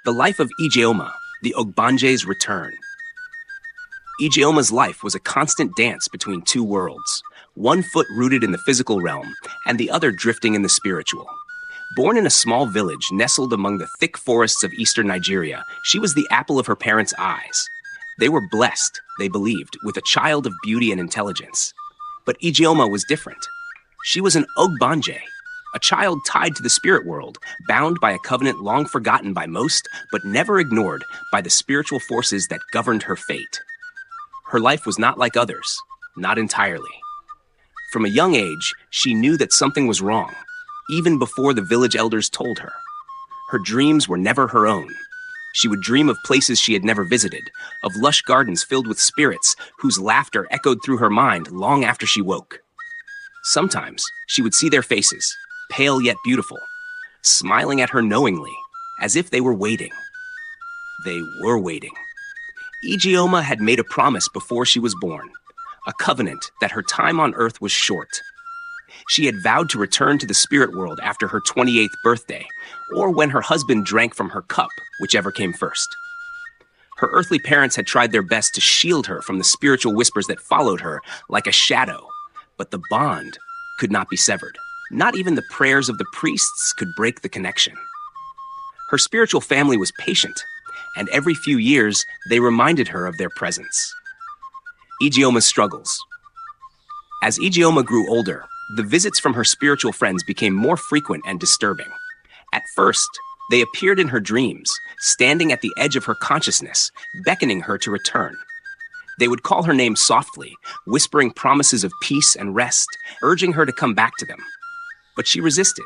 The life of Ijeoma, the Ogbanje's return. Ijeoma's life was a constant dance between two worlds, one foot rooted in the physical realm and the other drifting in the spiritual. Born in a small village nestled among the thick forests of eastern Nigeria, she was the apple of her parents' eyes. They were blessed, they believed, with a child of beauty and intelligence. But Ijeoma was different. She was an Ogbanje, a child tied to the spirit world, bound by a covenant long forgotten by most, but never ignored by the spiritual forces that governed her fate. Her life was not like others, not entirely. From a young age, she knew that something was wrong, even before the village elders told her. Her dreams were never her own. She would dream of places she had never visited, of lush gardens filled with spirits whose laughter echoed through her mind long after she woke. Sometimes she would see their faces, pale yet beautiful, smiling at her knowingly, as if they were waiting. They were waiting. Ijeoma had made a promise before she was born, a covenant that her time on earth was short. She had vowed to return to the spirit world after her 28th birthday, or when her husband drank from her cup, whichever came first. Her earthly parents had tried their best to shield her from the spiritual whispers that followed her like a shadow, but the bond could not be severed. Not even the prayers of the priests could break the connection. Her spiritual family was patient, and every few years, they reminded her of their presence. Ijeoma's struggles. As Ijeoma grew older, the visits from her spiritual friends became more frequent and disturbing. At first, they appeared in her dreams, standing at the edge of her consciousness, beckoning her to return. They would call her name softly, whispering promises of peace and rest, urging her to come back to them. But she resisted.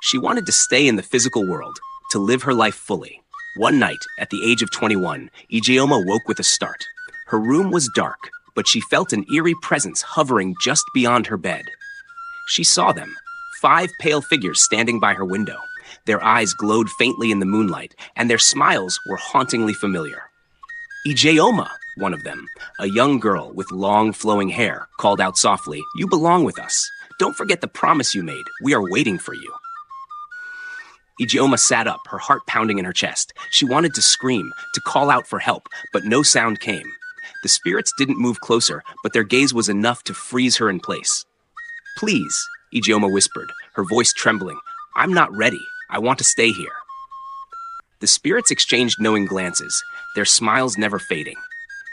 She wanted to stay in the physical world, to live her life fully. One night, at the age of 21, Ijeoma woke with a start. Her room was dark, but she felt an eerie presence hovering just beyond her bed. She saw them, 5 pale figures standing by her window. Their eyes glowed faintly in the moonlight, and their smiles were hauntingly familiar. Ijeoma, one of them, a young girl with long flowing hair, called out softly, "You belong with us. Don't forget the promise you made. We are waiting for you." Ijeoma sat up, her heart pounding in her chest. She wanted to scream, to call out for help, but no sound came. The spirits didn't move closer, but their gaze was enough to freeze her in place. "Please," Ijeoma whispered, her voice trembling. "I'm not ready. I want to stay here." The spirits exchanged knowing glances, their smiles never fading.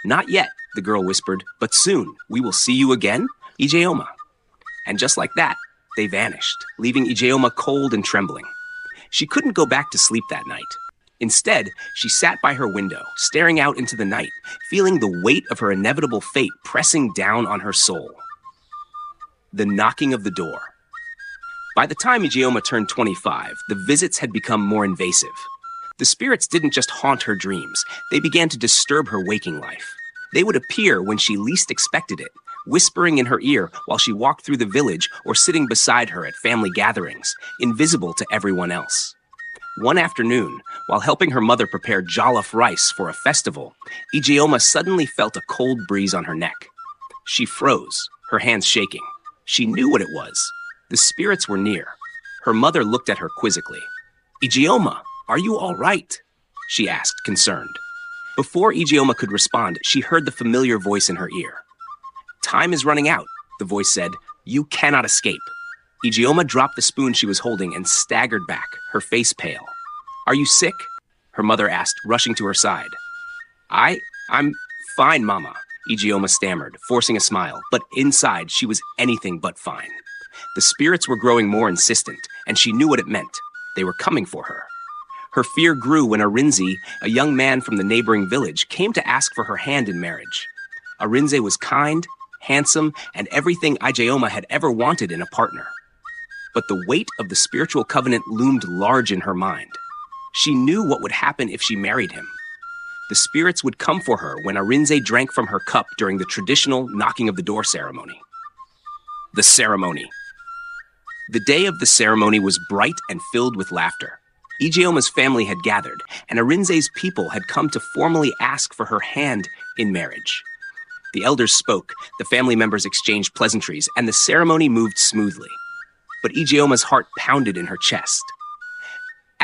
"Not yet," the girl whispered, "but soon. We will see you again, Ijeoma." And just like that, they vanished, leaving Ijeoma cold and trembling. She couldn't go back to sleep that night. Instead, she sat by her window, staring out into the night, feeling the weight of her inevitable fate pressing down on her soul. The knocking of the door. By the time Ijeoma turned 25, the visits had become more invasive. The spirits didn't just haunt her dreams, they began to disturb her waking life. They would appear when she least expected it, whispering in her ear while she walked through the village or sitting beside her at family gatherings, invisible to everyone else. One afternoon, while helping her mother prepare jollof rice for a festival, Ijeoma suddenly felt a cold breeze on her neck. She froze, her hands shaking. She knew what it was. The spirits were near. Her mother looked at her quizzically. "Ijeoma, are you all right?" she asked, concerned. Before Ijeoma could respond, she heard the familiar voice in her ear. "Time is running out," the voice said. "You cannot escape." Ijeoma dropped the spoon she was holding and staggered back, her face pale. "Are you sick?" her mother asked, rushing to her side. I'm fine, Mama," Ijeoma stammered, forcing a smile, but inside she was anything but fine. The spirits were growing more insistent, and she knew what it meant. They were coming for her. Her fear grew when Arinze, a young man from the neighboring village, came to ask for her hand in marriage. Arinze was kind, handsome, and everything Ijeoma had ever wanted in a partner. But the weight of the spiritual covenant loomed large in her mind. She knew what would happen if she married him. The spirits would come for her when Arinze drank from her cup during the traditional knocking of the door ceremony. The ceremony. The day of the ceremony was bright and filled with laughter. Ijeoma's family had gathered, and Arinze's people had come to formally ask for her hand in marriage. The elders spoke, the family members exchanged pleasantries, and the ceremony moved smoothly. But Ijeoma's heart pounded in her chest.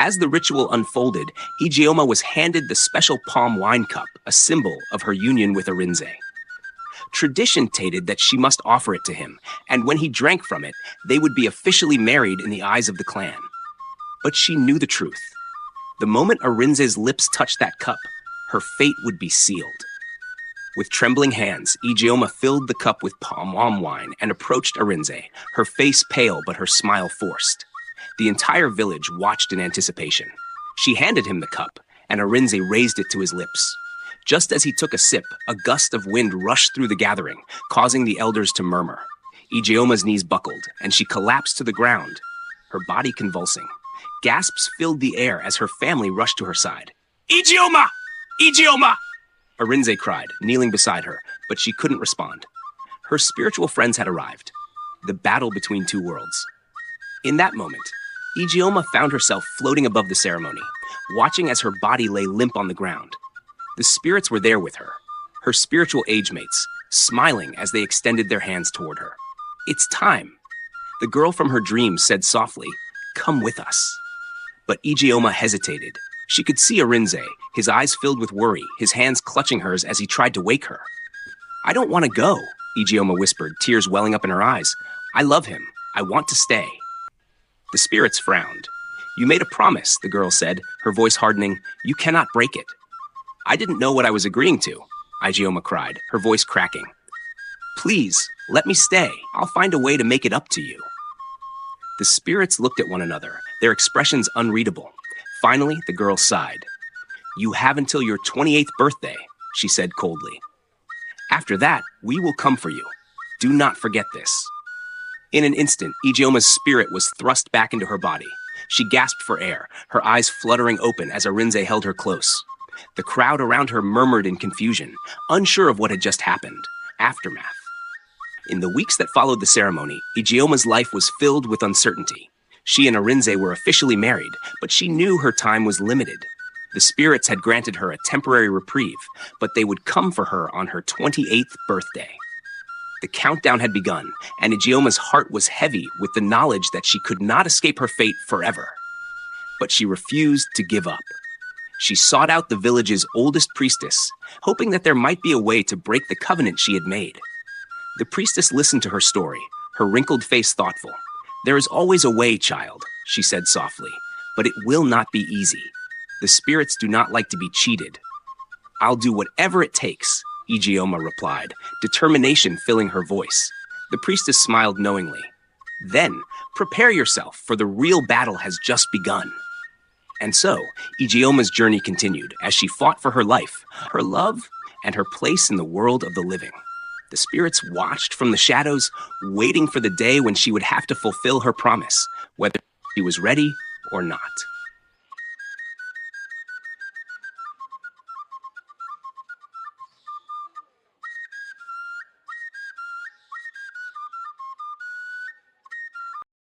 As the ritual unfolded, Ijeoma was handed the special palm wine cup, a symbol of her union with Arinze. Tradition stated that she must offer it to him, and when he drank from it, they would be officially married in the eyes of the clan. But she knew the truth. The moment Arinze's lips touched that cup, her fate would be sealed. With trembling hands, Ijeoma filled the cup with palm wine and approached Arinze, her face pale but her smile forced. The entire village watched in anticipation. She handed him the cup, and Arinze raised it to his lips. Just as he took a sip, a gust of wind rushed through the gathering, causing the elders to murmur. Ijeoma's knees buckled, and she collapsed to the ground, her body convulsing. Gasps filled the air as her family rushed to her side. "Ijeoma! Ijeoma!" Arinze cried, kneeling beside her, but she couldn't respond. Her spiritual friends had arrived. The battle between two worlds. In that moment, Ijeoma found herself floating above the ceremony, watching as her body lay limp on the ground. The spirits were there with her, her spiritual age mates, smiling as they extended their hands toward her. "It's time." The girl from her dreams said softly, "Come with us." But Ijeoma hesitated. She could see Arinze, his eyes filled with worry, his hands clutching hers as he tried to wake her. "I don't want to go," Ijeoma whispered, tears welling up in her eyes. "I love him. I want to stay." The spirits frowned. "You made a promise," the girl said, her voice hardening. "You cannot break it." "I didn't know what I was agreeing to," Ijeoma cried, her voice cracking. "Please, let me stay. I'll find a way to make it up to you." The spirits looked at one another, their expressions unreadable. Finally, the girl sighed. "You have until your 28th birthday," she said coldly. "After that, we will come for you. Do not forget this." In an instant, Ijeoma's spirit was thrust back into her body. She gasped for air, her eyes fluttering open as Arinze held her close. The crowd around her murmured in confusion, unsure of what had just happened. Aftermath. In the weeks that followed the ceremony, Ijeoma's life was filled with uncertainty. She and Arinze were officially married, but she knew her time was limited. The spirits had granted her a temporary reprieve, but they would come for her on her 28th birthday. The countdown had begun, and Ijeoma's heart was heavy with the knowledge that she could not escape her fate forever. But she refused to give up. She sought out the village's oldest priestess, hoping that there might be a way to break the covenant she had made. The priestess listened to her story, her wrinkled face thoughtful. "There is always a way, child," she said softly, "but it will not be easy. The spirits do not like to be cheated." "I'll do whatever it takes," Ijeoma replied, determination filling her voice. The priestess smiled knowingly. "Then, prepare yourself, for the real battle has just begun." And so, Ijeoma's journey continued as she fought for her life, her love, and her place in the world of the living. The spirits watched from the shadows, waiting for the day when she would have to fulfill her promise, whether she was ready or not.